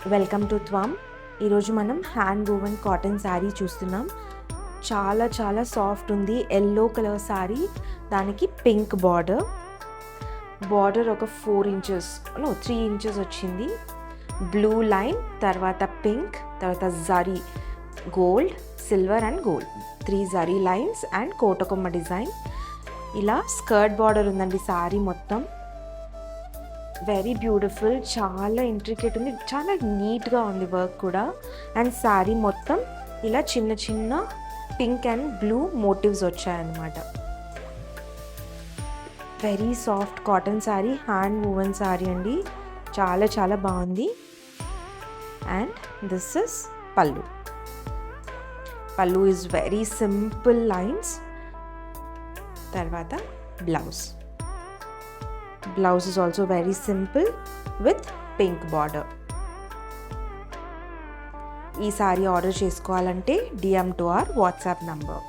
Welcome to త్వామ్. ఈరోజు మనం hand woven cotton sari చూస్తున్నాం. చాలా చాలా సాఫ్ట్ ఉంది. ఎల్లో కలర్ శారీ, దానికి పింక్ బార్డర్ ఒక 4 ఇంచెస్ 3 ఇంచెస్ వచ్చింది. బ్లూ లైన్, తర్వాత పింక్, తర్వాత zari, gold, silver and gold, 3 zari lines and కోటకొమ్మ డిజైన్. ఇలా స్కర్ట్ బార్డర్ ఉందండి శారీ మొత్తం. వెరీ బ్యూటిఫుల్, చాలా ఇంట్రికేట్ ఉంది, చాలా నీట్గా ఉంది వర్క్ కూడా. అండ్ శారీ మొత్తం ఇలా చిన్న చిన్న పింక్ అండ్ బ్లూ మోటివ్స్ వచ్చాయన్నమాట. Very soft cotton sari, hand woven sari అండి. చాలా చాలా బాగుంది. అండ్ దిస్ ఇస్ పల్లు. పల్లు ఈజ్ వెరీ సింపుల్ లైన్స్. తర్వాత blouse is also very simple with pink border. ఈ సారీ ఆర్డర్ చేసుకోవాలంటే DM to our WhatsApp number.